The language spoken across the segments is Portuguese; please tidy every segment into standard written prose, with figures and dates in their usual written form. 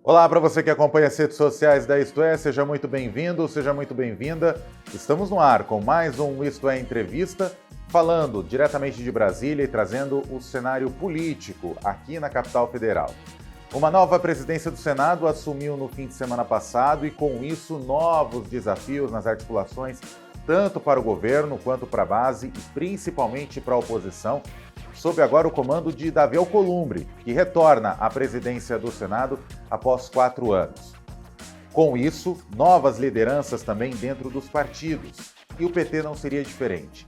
Olá para você que acompanha as redes sociais da Isto É, seja muito bem-vindo, seja muito bem-vinda. Estamos no ar com mais um Isto É Entrevista, falando diretamente de Brasília e trazendo o cenário político aqui na capital federal. Uma nova presidência do Senado assumiu no fim de semana passado e, com isso, novos desafios nas articulações, tanto para o governo quanto para a base e principalmente para a oposição, sob agora o comando de Davi Alcolumbre, que retorna à presidência do Senado após 4 anos. Com isso, novas lideranças também dentro dos partidos, e o PT não seria diferente.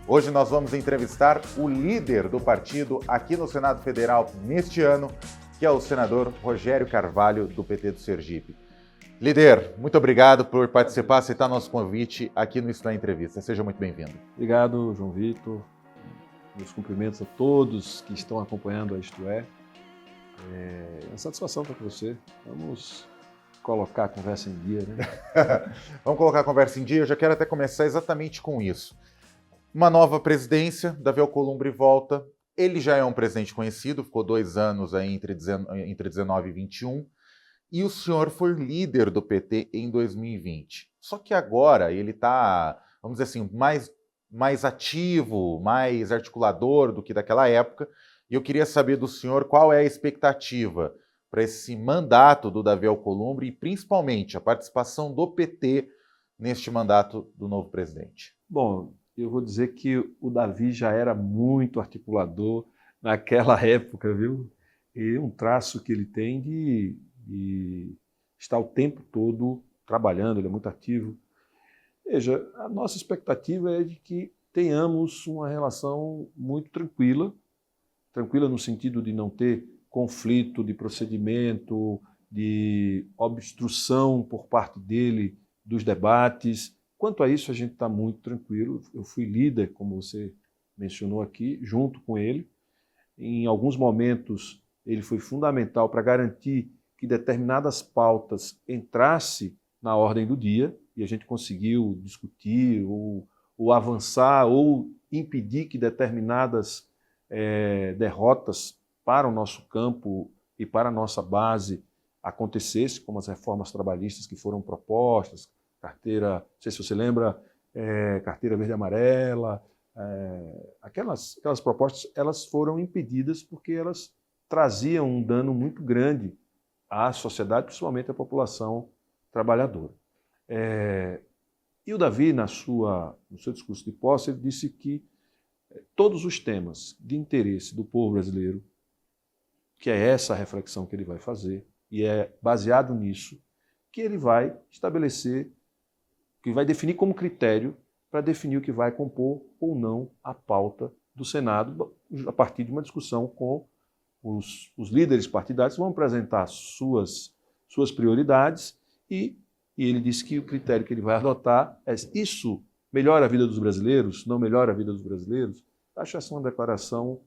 Hoje nós vamos entrevistar o líder do partido aqui no Senado Federal neste ano, que é o senador Rogério Carvalho, do PT do Sergipe. Líder, muito obrigado por participar, aceitar nosso convite aqui no Isto É Entrevista. Seja muito bem-vindo. Obrigado, João Vitor. Meus cumprimentos a todos que estão acompanhando a Isto É. É uma satisfação estar com você. Vamos colocar a conversa em dia, né? Vamos colocar a conversa em dia. Eu já quero até começar exatamente com isso. Uma nova presidência, Davi Alcolumbre volta. Ele já é um presidente conhecido, ficou 2 anos aí entre 19 e 21. E o senhor foi líder do PT em 2020. Só que agora ele está, vamos dizer assim, mais ativo, mais articulador do que daquela época. E eu queria saber do senhor qual é a expectativa para esse mandato do Davi Alcolumbre e, principalmente, a participação do PT neste mandato do novo presidente. Bom, eu vou dizer que o Davi já era muito articulador naquela época, viu? E um traço que ele tem de estar o tempo todo trabalhando, ele é muito ativo. Veja, a nossa expectativa é de que tenhamos uma relação muito tranquila no sentido de não ter conflito de procedimento, de obstrução por parte dele dos debates. Quanto a isso, a gente está muito tranquilo. Eu fui líder, como você mencionou aqui, junto com ele. Em alguns momentos, ele foi fundamental para garantir que determinadas pautas entrassem na ordem do dia, e a gente conseguiu discutir ou avançar ou impedir que determinadas derrotas para o nosso campo e para a nossa base acontecessem, como as reformas trabalhistas que foram propostas, carteira, não sei se você lembra, carteira verde e amarela, aquelas propostas, elas foram impedidas porque elas traziam um dano muito grande à sociedade, principalmente à população trabalhadora. E o Davi, no seu discurso de posse, ele disse que todos os temas de interesse do povo brasileiro, que é essa a reflexão que ele vai fazer, e é baseado nisso que ele vai estabelecer, que vai definir como critério para definir o que vai compor ou não a pauta do Senado, a partir de uma discussão com os líderes partidários, que vão apresentar suas prioridades, e ele disse que o critério que ele vai adotar é: isso melhora a vida dos brasileiros? Não melhora a vida dos brasileiros? Acho essa uma declaração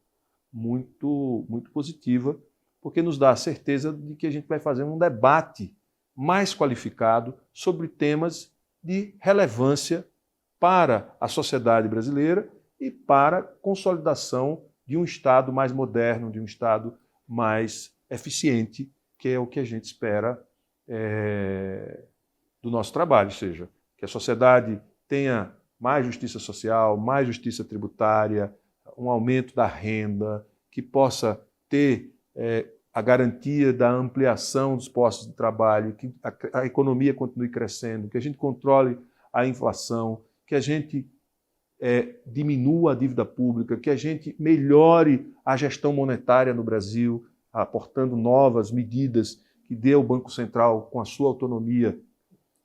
muito, muito positiva, porque nos dá a certeza de que a gente vai fazer um debate mais qualificado sobre temas de relevância para a sociedade brasileira e para a consolidação de um Estado mais moderno, de um Estado mais eficiente, que é o que a gente espera do nosso trabalho, ou seja, que a sociedade tenha mais justiça social, mais justiça tributária, um aumento da renda, que possa ter a garantia da ampliação dos postos de trabalho, que a economia continue crescendo, que a gente controle a inflação, que a gente diminua a dívida pública, que a gente melhore a gestão monetária no Brasil, aportando novas medidas que dê ao Banco Central, com a sua autonomia,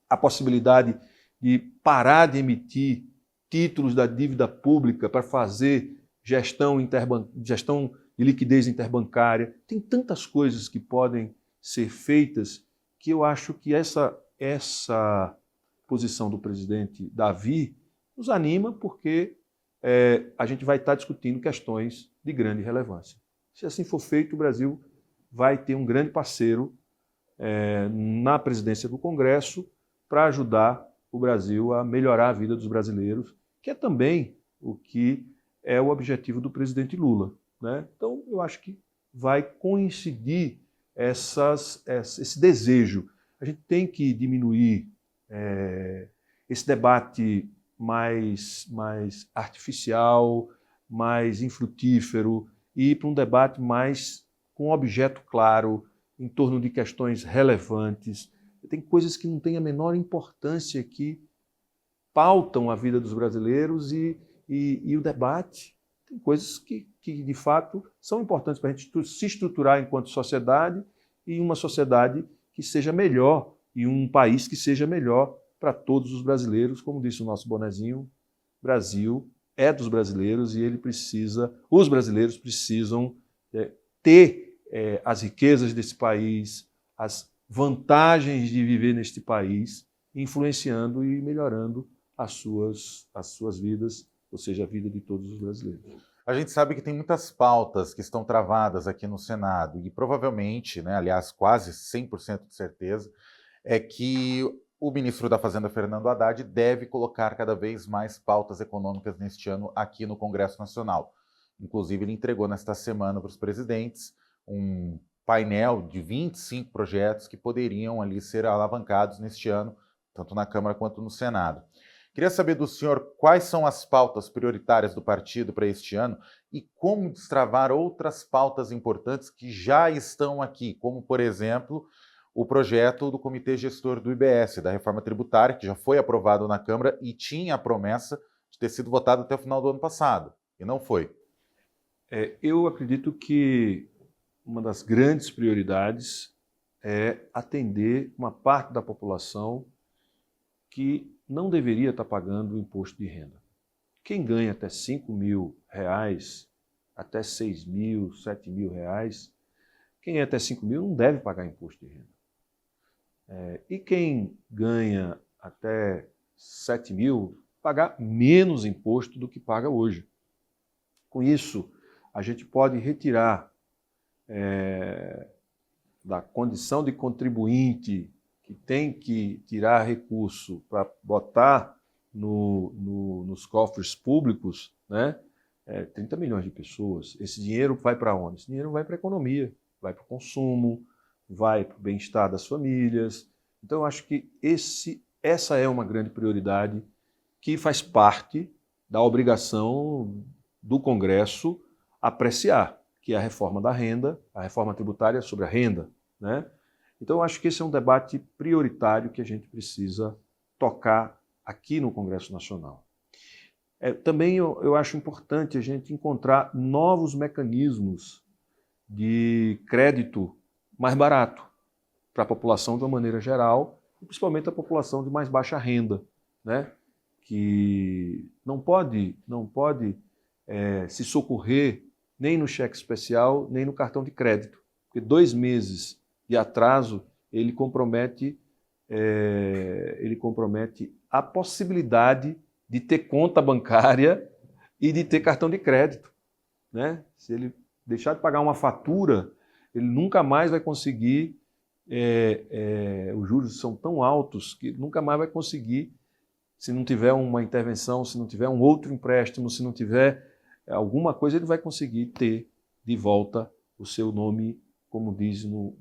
a possibilidade de parar de emitir títulos da dívida pública para fazer gestão de liquidez interbancária. Tem tantas coisas que podem ser feitas que eu acho que essa posição do presidente Davi nos anima, porque a gente vai estar discutindo questões de grande relevância. Se assim for feito, o Brasil vai ter um grande parceiro na presidência do Congresso para ajudar o Brasil a melhorar a vida dos brasileiros, que é também o que é o objetivo do presidente Lula, né? Então, eu acho que vai coincidir esse desejo. A gente tem que diminuir esse debate mais artificial, mais infrutífero, e ir para um debate mais com um objeto claro, em torno de questões relevantes. Tem coisas que não têm a menor importância, que pautam a vida dos brasileiros e o debate. Tem coisas que, de fato, são importantes para a gente se estruturar enquanto sociedade, e uma sociedade que seja melhor, e um país que seja melhor para todos os brasileiros. Como disse o nosso bonezinho, Brasil é dos brasileiros, e os brasileiros precisam ter as riquezas desse país, as vantagens de viver neste país, influenciando e melhorando as suas vidas, ou seja, a vida de todos os brasileiros. A gente sabe que tem muitas pautas que estão travadas aqui no Senado, e provavelmente, né, aliás, quase 100% de certeza, é que o ministro da Fazenda, Fernando Haddad, deve colocar cada vez mais pautas econômicas neste ano aqui no Congresso Nacional. Inclusive, ele entregou nesta semana para os presidentes um painel de 25 projetos que poderiam ali ser alavancados neste ano, tanto na Câmara quanto no Senado. Queria saber do senhor quais são as pautas prioritárias do partido para este ano e como destravar outras pautas importantes que já estão aqui, como, por exemplo, o projeto do Comitê Gestor do IBS, da reforma tributária, que já foi aprovado na Câmara e tinha a promessa de ter sido votado até o final do ano passado, e não foi. Eu acredito que uma das grandes prioridades é atender uma parte da população que não deveria estar pagando o imposto de renda. Quem ganha até R$5.000, até R$6.000, R$7.000, quem ganha até R$5.000 não deve pagar imposto de renda. E quem ganha até R$7.000, pagar menos imposto do que paga hoje. Com isso, a gente pode retirar da condição de contribuinte que tem que tirar recurso para botar nos cofres públicos, né? 30 milhões de pessoas. Esse dinheiro vai para onde? Esse dinheiro vai para a economia, vai para o consumo, vai para o bem-estar das famílias. Então, eu acho que essa é uma grande prioridade que faz parte da obrigação do Congresso apreciar, que é a reforma da renda, a reforma tributária sobre a renda, né? Então, eu acho que esse é um debate prioritário que a gente precisa tocar aqui no Congresso Nacional. Também eu acho importante a gente encontrar novos mecanismos de crédito mais barato para a população de uma maneira geral, principalmente a população de mais baixa renda, né? Que não pode se socorrer nem no cheque especial, nem no cartão de crédito, porque 2 meses de atraso ele compromete a possibilidade de ter conta bancária e de ter cartão de crédito, né? Se ele deixar de pagar uma fatura, ele nunca mais vai conseguir, os juros são tão altos que nunca mais vai conseguir, se não tiver uma intervenção, se não tiver um outro empréstimo, se não tiver alguma coisa, ele vai conseguir ter de volta o seu nome, como diz no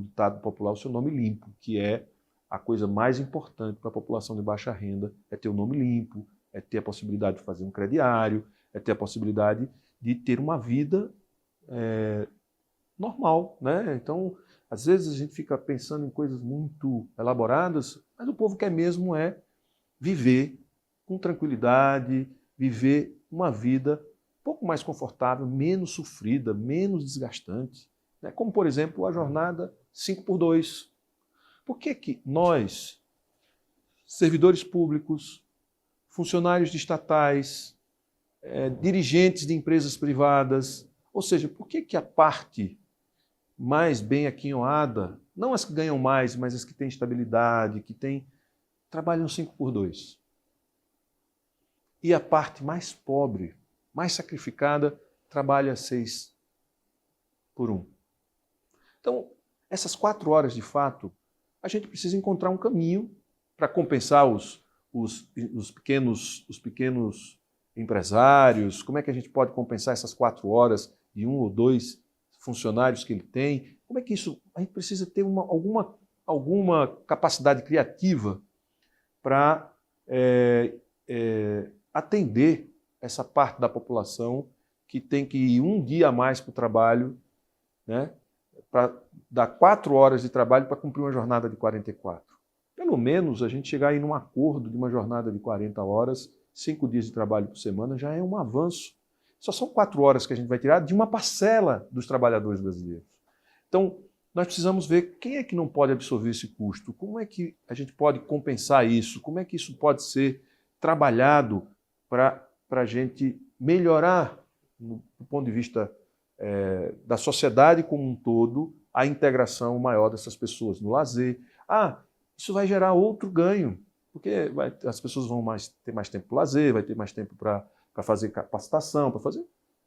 ditado popular, o seu nome limpo, que é a coisa mais importante para a população de baixa renda, é ter o nome limpo, é ter a possibilidade de fazer um crediário, é ter a possibilidade de ter uma vida normal, né? Então, às vezes a gente fica pensando em coisas muito elaboradas, mas o povo quer mesmo viver com tranquilidade, viver uma vida um pouco mais confortável, menos sofrida, menos desgastante, né? Como, por exemplo, a jornada 5x2. Por que nós, servidores públicos, funcionários de estatais, dirigentes de empresas privadas, ou seja, por que a parte mais bem aquinhoada, não as que ganham mais, mas as que têm estabilidade, trabalham 5x2? E a parte mais pobre, mais sacrificada, trabalha 6x1. Então, essas 4 horas, de fato, a gente precisa encontrar um caminho para compensar os pequenos empresários. Como é que a gente pode compensar essas 4 horas de 1 ou 2 funcionários que ele tem? como é que isso... A gente precisa ter alguma capacidade criativa para atender essa parte da população que tem que ir um dia a mais para o trabalho, né, para dar 4 horas de trabalho para cumprir uma jornada de 44. Pelo menos a gente chegar aí num acordo de uma jornada de 40 horas, 5 dias de trabalho por semana, já é um avanço. Só são 4 horas que a gente vai tirar de uma parcela dos trabalhadores brasileiros. Então, nós precisamos ver quem é que não pode absorver esse custo, como é que a gente pode compensar isso, como é que isso pode ser trabalhado para a gente melhorar, do ponto de vista da sociedade como um todo, a integração maior dessas pessoas no lazer. Isso vai gerar outro ganho, porque as pessoas vão ter mais tempo para lazer, vai ter mais tempo para fazer capacitação, para fazer...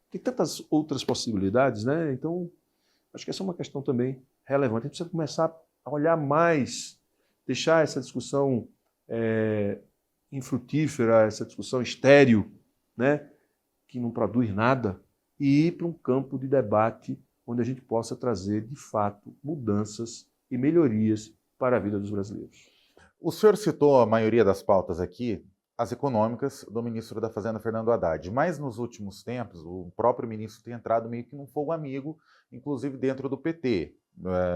Tem tantas outras possibilidades, né? Então, acho que essa é uma questão também relevante. A gente precisa começar a olhar mais, deixar essa discussão infrutífera, essa discussão estéril, né? Que não produz nada, e ir para um campo de debate onde a gente possa trazer, de fato, mudanças e melhorias para a vida dos brasileiros. O senhor citou a maioria das pautas aqui, as econômicas do ministro da Fazenda, Fernando Haddad, mas nos últimos tempos o próprio ministro tem entrado meio que num fogo amigo, inclusive dentro do PT.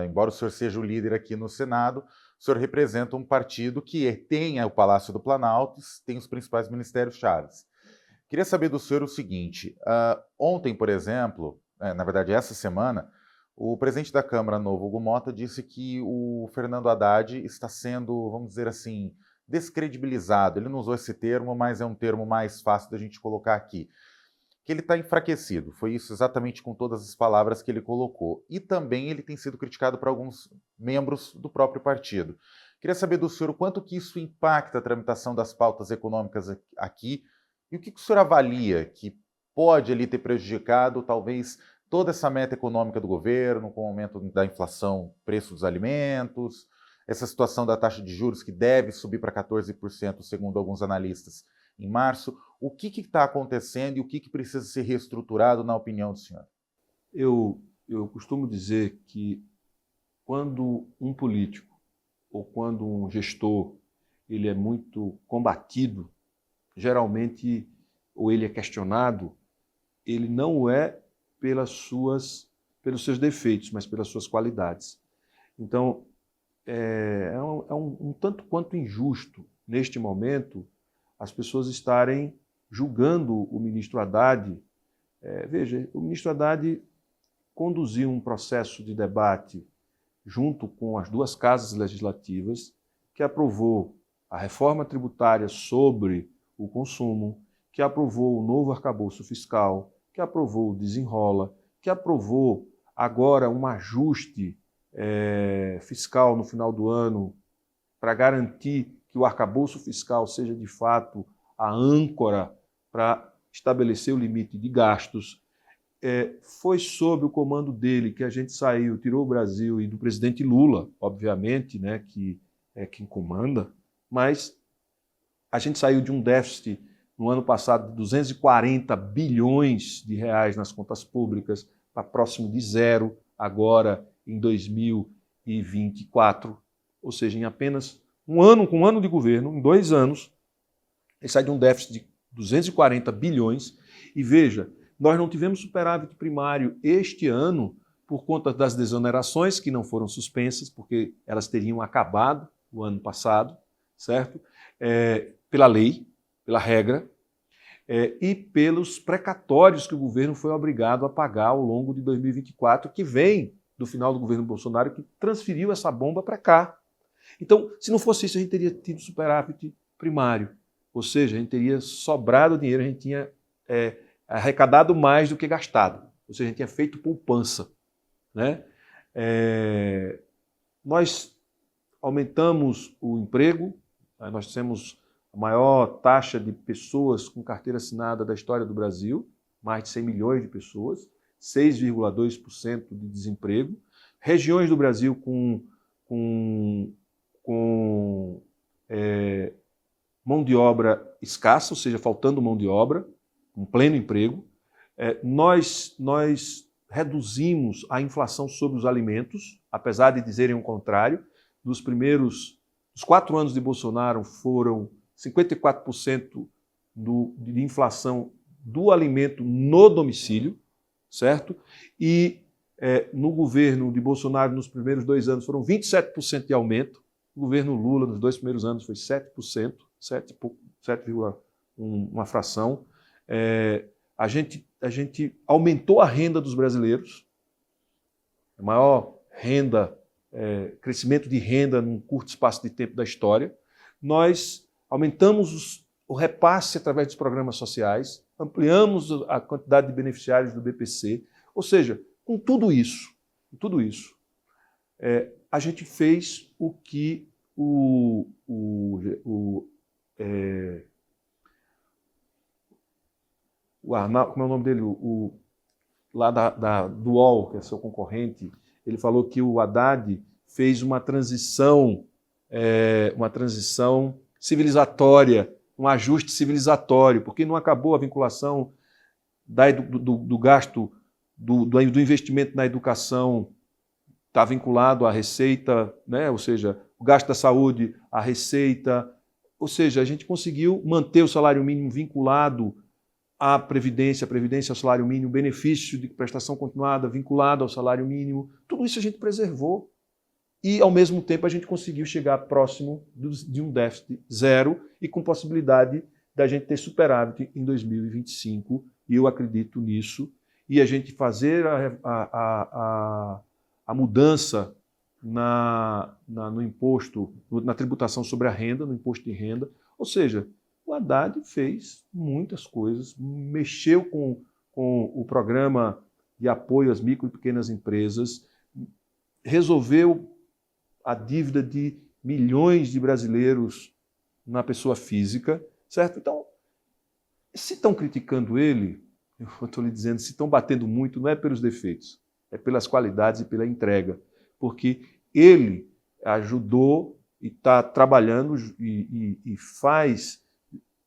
Embora o senhor seja o líder aqui no Senado, o senhor representa um partido que tem o Palácio do Planalto, tem os principais ministérios-chaves. Queria saber do senhor o seguinte, ontem, por exemplo, na verdade essa semana, o presidente da Câmara Novo, Hugo Motta, disse que o Fernando Haddad está sendo, vamos dizer assim, descredibilizado. Ele não usou esse termo, mas é um termo mais fácil da gente colocar aqui. Que ele está enfraquecido. Foi isso exatamente com todas as palavras que ele colocou. E também ele tem sido criticado por alguns membros do próprio partido. Queria saber do senhor o quanto que isso impacta a tramitação das pautas econômicas aqui e o que o senhor avalia que pode ali ter prejudicado, talvez, toda essa meta econômica do governo, com o aumento da inflação, preço dos alimentos, essa situação da taxa de juros que deve subir para 14%, segundo alguns analistas, em março. O que está acontecendo e o que precisa ser reestruturado, na opinião do senhor? Eu costumo dizer que quando um político ou quando um gestor ele é muito combatido, geralmente, ou ele é questionado, ele não é pelos seus defeitos, mas pelas suas qualidades. Então, é um tanto quanto injusto, neste momento, as pessoas estarem julgando o ministro Haddad. Veja, o ministro Haddad conduziu um processo de debate junto com as 2 casas legislativas que aprovou a reforma tributária sobre o consumo, que aprovou o novo arcabouço fiscal, que aprovou o desenrola, que aprovou agora um ajuste fiscal no final do ano para garantir que o arcabouço fiscal seja de fato a âncora para estabelecer o limite de gastos. Foi sob o comando dele que a gente saiu, tirou o Brasil, e do presidente Lula, obviamente, né, que é quem comanda, mas a gente saiu de um déficit no ano passado de 240 bilhões de reais nas contas públicas para próximo de zero agora em 2024. Ou seja, em apenas um ano, com um ano de governo, em 2 anos, ele sai de um déficit de 240 bilhões. E veja, nós não tivemos superávit primário este ano por conta das desonerações que não foram suspensas, porque elas teriam acabado o ano passado, certo? Pela lei, pela regra, e pelos precatórios que o governo foi obrigado a pagar ao longo de 2024, que vem do final do governo Bolsonaro, que transferiu essa bomba para cá. Então, se não fosse isso, a gente teria tido superávit primário, ou seja, a gente teria sobrado dinheiro, a gente tinha arrecadado mais do que gastado, ou seja, a gente tinha feito poupança, né? Nós aumentamos o emprego, nós temos a maior taxa de pessoas com carteira assinada da história do Brasil, mais de 100 milhões de pessoas, 6,2% de desemprego, regiões do Brasil com mão de obra escassa, ou seja, faltando mão de obra, com pleno emprego. Nós reduzimos a inflação sobre os alimentos, apesar de dizerem o contrário. Dos 4 anos de Bolsonaro foram 54% de inflação do alimento no domicílio, certo? E no governo de Bolsonaro, nos primeiros 2 anos, foram 27% de aumento. O governo Lula, nos 2 primeiros anos, foi 7%, 7,1%, uma fração. A gente aumentou a renda dos brasileiros, a maior renda, crescimento de renda num curto espaço de tempo da história. Nós aumentamos o repasse através dos programas sociais, ampliamos a quantidade de beneficiários do BPC, ou seja, com tudo isso, a gente fez o que o Arnaldo, como é o nome dele? Lá do UOL, que é seu concorrente, ele falou que o Haddad fez uma transição civilizatória, um ajuste civilizatório, porque não acabou a vinculação do gasto, do investimento na educação, está vinculado à receita, né? Ou seja, o gasto da saúde, a receita, ou seja, a gente conseguiu manter o salário mínimo vinculado à Previdência, a Previdência ao salário mínimo, benefício de prestação continuada vinculado ao salário mínimo, tudo isso a gente preservou. E, ao mesmo tempo, a gente conseguiu chegar próximo de um déficit zero e com possibilidade da gente ter superávit em 2025, e eu acredito nisso, e a gente fazer a mudança no imposto, na tributação sobre a renda, no imposto de renda. Ou seja, o Haddad fez muitas coisas, mexeu com o programa de apoio às micro e pequenas empresas, resolveu a dívida de milhões de brasileiros na pessoa física, certo? Então, se estão criticando ele, eu estou lhe dizendo, se estão batendo muito, não é pelos defeitos, é pelas qualidades e pela entrega, porque ele ajudou e está trabalhando e faz,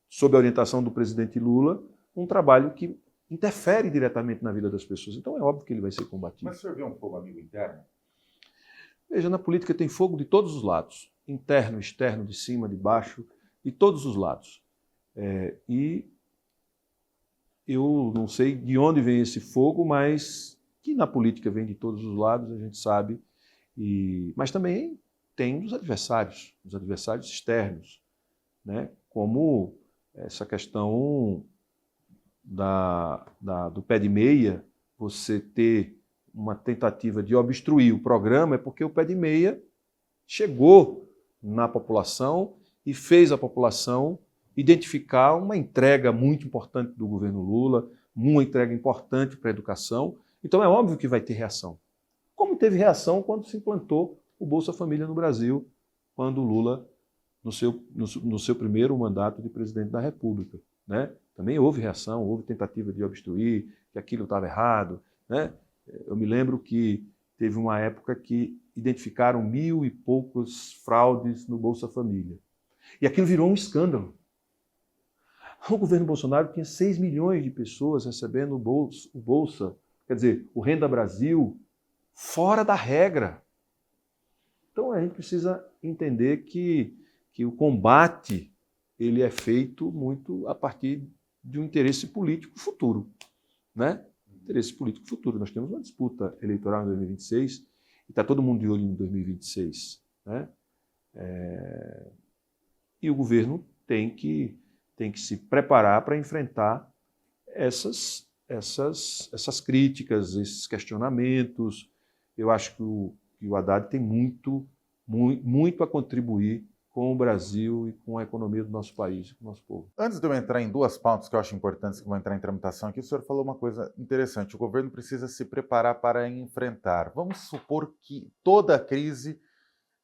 sob a orientação do presidente Lula, um trabalho que interfere diretamente na vida das pessoas. Então é óbvio que ele vai ser combatido. Mas o senhor vê um fogo amigo interno? Veja, na política tem fogo de todos os lados, interno, externo, de cima, de baixo, de todos os lados. E eu não sei de onde vem esse fogo, mas que na política vem de todos os lados, a gente sabe. Mas também tem os adversários externos, né? Como essa questão do pé de meia, você ter uma tentativa de obstruir o programa, é porque o pé de meia chegou na população e fez a população identificar uma entrega muito importante do governo Lula, uma entrega importante para a educação. Então é óbvio que vai ter reação. Como teve reação quando se implantou o Bolsa Família no Brasil, quando o Lula, no seu primeiro mandato de presidente da República, né? Também houve reação, houve tentativa de obstruir, que aquilo estava errado, né? Eu me lembro que teve uma época que identificaram 1.000 e poucos fraudes no Bolsa Família. E aquilo virou um escândalo. O governo Bolsonaro tinha 6 milhões de pessoas recebendo o Bolsa, quer dizer, o Renda Brasil, fora da regra. Então a gente precisa entender que o combate ele é feito muito a partir de um interesse político futuro, né? Interesse político futuro. Nós temos uma disputa eleitoral em 2026 e está todo mundo de olho em 2026, né? E o governo tem que se preparar para enfrentar essas críticas, esses questionamentos. Eu acho que o Haddad tem muito a contribuir com o Brasil e com a economia do nosso país e com o nosso povo. Antes de eu entrar em 2 pautas que eu acho importantes que vão entrar em tramitação aqui, o senhor falou uma coisa interessante. O governo precisa se preparar para enfrentar. Vamos supor que toda a crise,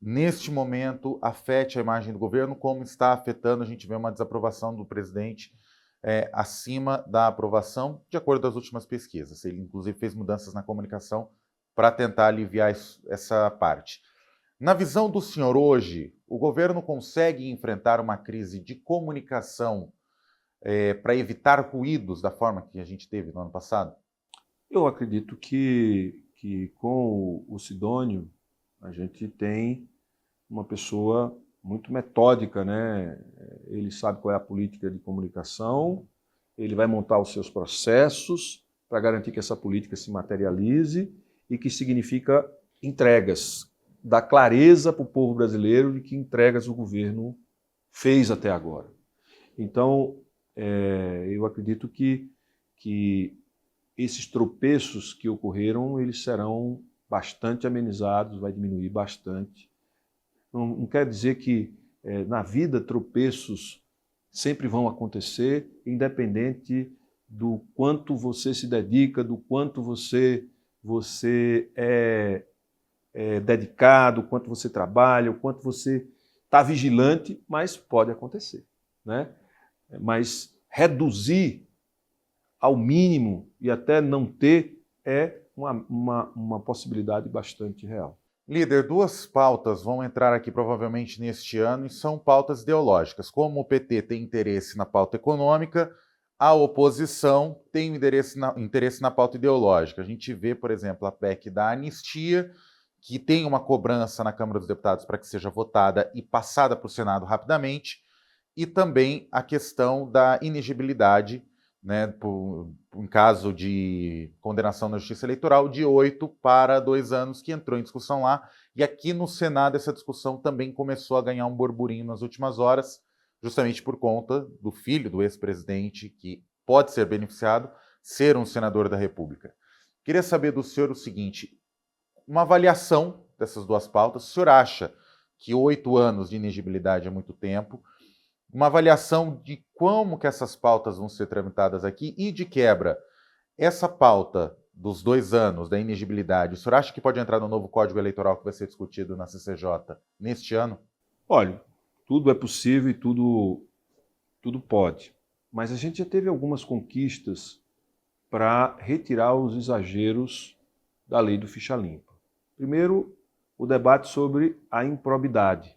neste momento, afete a imagem do governo, como está afetando. A gente vê uma desaprovação do presidente acima da aprovação, de acordo com as últimas pesquisas. Ele, inclusive, fez mudanças na comunicação para tentar aliviar essa parte. Na visão do senhor hoje, o governo consegue enfrentar uma crise de comunicação para evitar ruídos da forma que a gente teve no ano passado? Eu acredito que com o Sidônio a gente tem uma pessoa muito metódica, né? Ele sabe qual é a política de comunicação, ele vai montar os seus processos para garantir que essa política se materialize e que significa entregas, dar clareza para o povo brasileiro de que entregas o governo fez até agora. Então, eu acredito que esses tropeços que ocorreram, eles serão bastante amenizados, vai diminuir bastante. Não quer dizer que na vida tropeços sempre vão acontecer, independente do quanto você se dedica, do quanto você é dedicado, o quanto você trabalha, o quanto você está vigilante, mas pode acontecer, né? Mas reduzir ao mínimo e até não ter é uma possibilidade bastante real. Líder, duas pautas vão entrar aqui provavelmente neste ano e são pautas ideológicas. Como o PT tem interesse na pauta econômica, a oposição tem interesse na pauta ideológica. A gente vê, por exemplo, a PEC da anistia, que tem uma cobrança na Câmara dos Deputados para que seja votada e passada para o Senado rapidamente, e também a questão da inegibilidade, né, em caso de condenação na Justiça Eleitoral, de 8 para 2 anos, que entrou em discussão lá. E aqui no Senado essa discussão também começou a ganhar um burburinho nas últimas horas, justamente por conta do filho do ex-presidente, que pode ser beneficiado, ser um senador da República. Queria saber do senhor o seguinte, uma avaliação dessas duas pautas. O senhor acha que 8 anos de inegibilidade é muito tempo? Uma avaliação de como que essas pautas vão ser tramitadas aqui e, de quebra, essa pauta dos 2 anos da inegibilidade, o senhor acha que pode entrar no novo Código Eleitoral que vai ser discutido na CCJ neste ano? Olha, tudo é possível e tudo pode, mas a gente já teve algumas conquistas para retirar os exageros da lei do ficha limpa. Primeiro, o debate sobre a improbidade,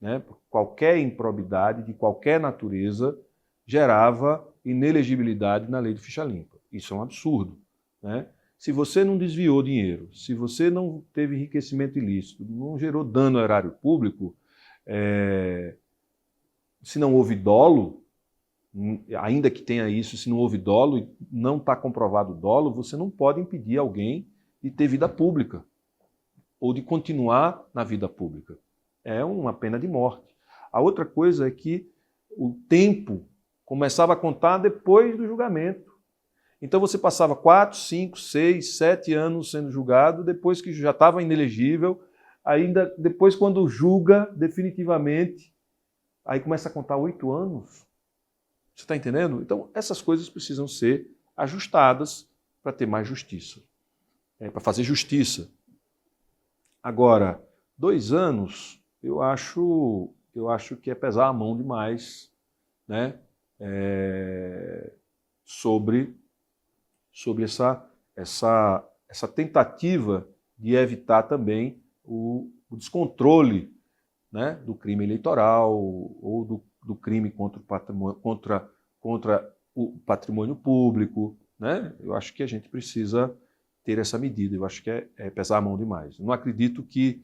né? Qualquer improbidade de qualquer natureza gerava inelegibilidade na lei do ficha limpa. Isso é um absurdo, né? Se você não desviou dinheiro, se você não teve enriquecimento ilícito, não gerou dano ao erário público, se não houve dolo, ainda que tenha isso, se não houve dolo e não está comprovado dolo, você não pode impedir alguém de ter vida pública ou de continuar na vida pública. É uma pena de morte. A outra coisa é que o tempo começava a contar depois do julgamento. Então você passava 4, 5, 6, 7 anos sendo julgado, depois que já estava inelegível, ainda depois quando julga definitivamente, aí começa a contar 8 anos. Você está entendendo? Então essas coisas precisam ser ajustadas para ter mais justiça, para fazer justiça. Agora, 2 anos, eu acho que é pesar a mão demais, né? Sobre essa tentativa de evitar também o descontrole, né, do crime eleitoral ou do crime contra o patrimônio público, né? Eu acho que a gente precisa ter essa medida. Eu acho que é pesar a mão demais. Eu não acredito que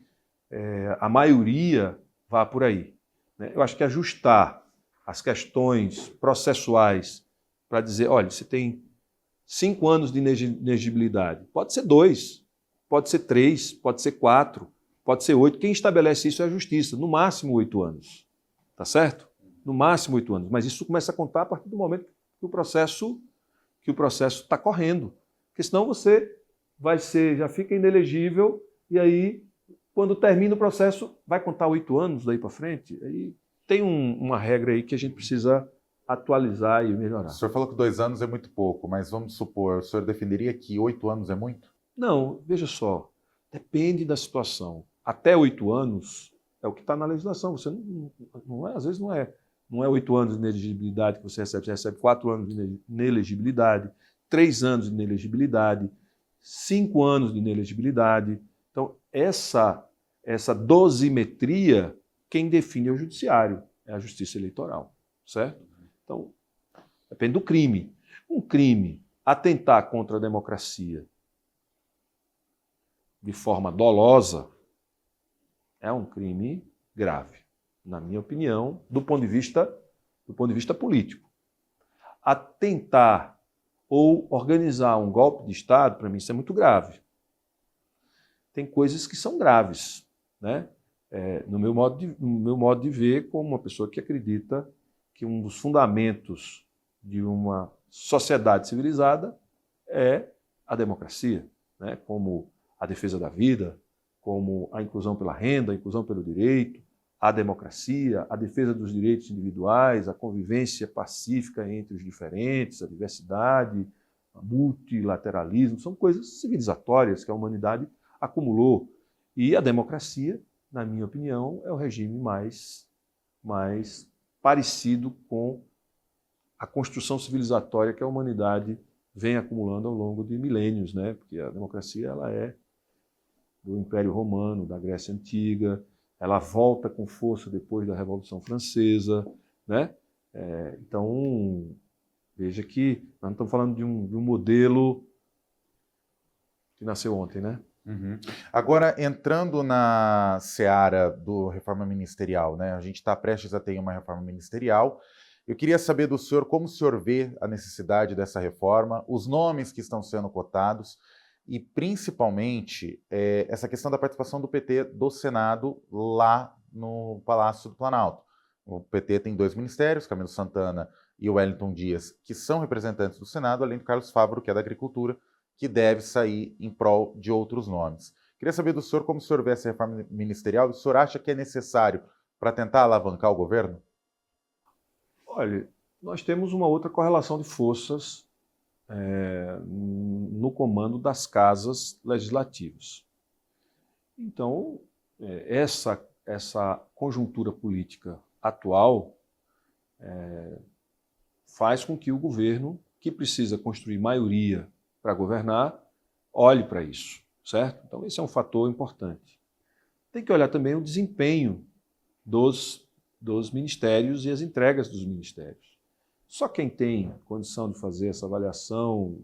a maioria vá por aí, né? Eu acho que ajustar as questões processuais para dizer, olha, você tem 5 anos de inegibilidade. Pode ser 2, pode ser 3, pode ser 4, pode ser 8. Quem estabelece isso é a justiça, no máximo 8 anos. Tá certo? No máximo 8 anos. Mas isso começa a contar a partir do momento que o processo está correndo. Porque senão você já fica inelegível e aí, quando termina o processo, vai contar 8 anos daí para frente. Aí tem uma regra aí que a gente precisa atualizar e melhorar. O senhor falou que 2 anos é muito pouco, mas vamos supor, o senhor defenderia que 8 anos é muito? Não, veja só, depende da situação. Até 8 anos é o que está na legislação. Você não é, às vezes não é 8 anos de inelegibilidade que você recebe 4 anos de inelegibilidade, 3 anos de inelegibilidade, 5 anos de inelegibilidade. Então, essa dosimetria, quem define é o judiciário, é a Justiça Eleitoral, certo? Então, depende do crime. Um crime atentar contra a democracia de forma dolosa é um crime grave, na minha opinião, do ponto de vista político. Atentar ou organizar um golpe de Estado, para mim, isso é muito grave. Tem coisas que são graves, né? No meu modo de ver, como uma pessoa que acredita que um dos fundamentos de uma sociedade civilizada é a democracia, né? Como a defesa da vida, como a inclusão pela renda, a inclusão pelo direito, a democracia, a defesa dos direitos individuais, a convivência pacífica entre os diferentes, a diversidade, o multilateralismo, são coisas civilizatórias que a humanidade acumulou. E a democracia, na minha opinião, é o regime mais parecido com a construção civilizatória que a humanidade vem acumulando ao longo de milênios, né? Porque a democracia ela é do Império Romano, da Grécia Antiga, ela volta com força depois da Revolução Francesa, né? Então, veja que nós não estamos falando de um modelo que nasceu ontem, né? Uhum. Agora, entrando na seara do reforma ministerial, né? A gente está prestes a ter uma reforma ministerial. Eu queria saber do senhor como o senhor vê a necessidade dessa reforma, os nomes que estão sendo cotados e, principalmente, essa questão da participação do PT do Senado lá no Palácio do Planalto. O PT tem 2 ministérios, Camilo Santana e o Wellington Dias, que são representantes do Senado, além do Carlos Fávaro, que é da Agricultura, que deve sair em prol de outros nomes. Queria saber do senhor como o senhor vê essa reforma ministerial e o senhor acha que é necessário para tentar alavancar o governo? Olha, nós temos uma outra correlação de forças no comando das casas legislativas. Então, essa conjuntura política atual faz com que o governo, que precisa construir maioria para governar, olhe para isso, certo? Então, esse é um fator importante. Tem que olhar também o desempenho dos ministérios e as entregas dos ministérios. Só quem tem condição de fazer essa avaliação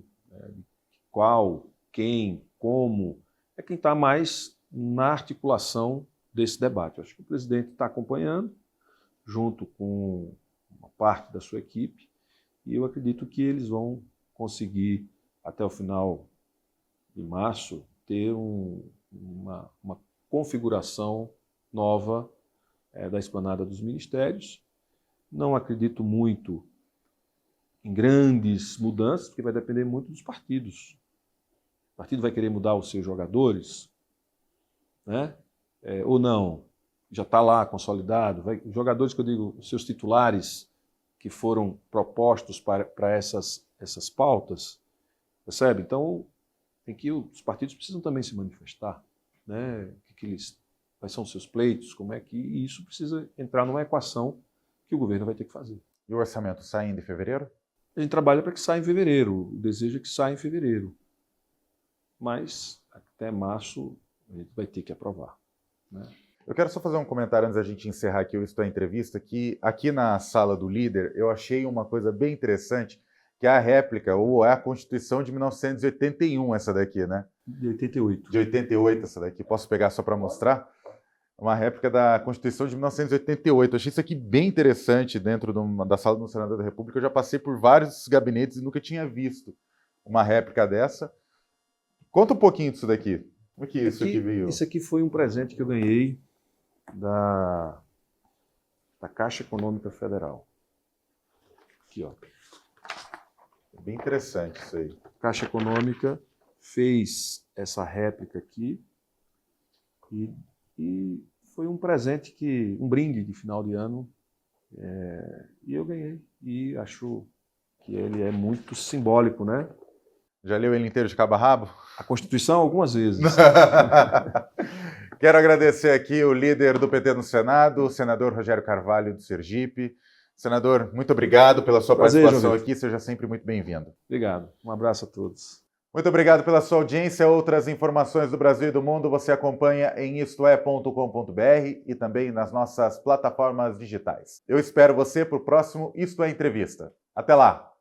de qual, quem, como, é quem está mais na articulação desse debate. Eu acho que o presidente está acompanhando, junto com uma parte da sua equipe, e eu acredito que eles vão conseguir, até o final de março, ter uma configuração nova da esplanada dos ministérios. Não acredito muito em grandes mudanças, porque vai depender muito dos partidos. O partido vai querer mudar os seus jogadores, né? Ou não? Já está lá consolidado. Os jogadores que eu digo, os seus titulares que foram propostos para essas pautas, percebe? Então, os partidos precisam também se manifestar, né? Quais são os seus pleitos, como é que isso precisa entrar numa equação que o governo vai ter que fazer. E o orçamento sai ainda em fevereiro? A gente trabalha para que saia em fevereiro, o desejo é que saia em fevereiro, mas até março a gente vai ter que aprovar, né? Eu quero só fazer um comentário antes da gente encerrar aqui o Isto é Entrevista, que aqui na sala do líder eu achei uma coisa bem interessante, que é a réplica, ou é a Constituição de 1981, essa daqui, né? De 88. De 88, essa daqui. Posso pegar só para mostrar? Uma réplica da Constituição de 1988. Eu achei isso aqui bem interessante dentro da sala do Senado da República. Eu já passei por vários gabinetes e nunca tinha visto uma réplica dessa. Conta um pouquinho disso daqui. Como é que isso aqui veio? Isso aqui foi um presente que eu ganhei da Caixa Econômica Federal. Aqui, ó. Bem interessante isso aí. A Caixa Econômica fez essa réplica aqui e foi um presente, um brinde de final de ano, e eu ganhei. E acho que ele é muito simbólico, né? Já leu ele inteiro de cabo a rabo? A Constituição algumas vezes. Quero agradecer aqui o líder do PT no Senado, o senador Rogério Carvalho, do Sergipe. Senador, muito obrigado pela sua participação aqui, seja sempre muito bem-vindo. Obrigado, um abraço a todos. Muito obrigado pela sua audiência. Outras informações do Brasil e do mundo você acompanha em istoé.com.br e também nas nossas plataformas digitais. Eu espero você para o próximo Isto é Entrevista. Até lá!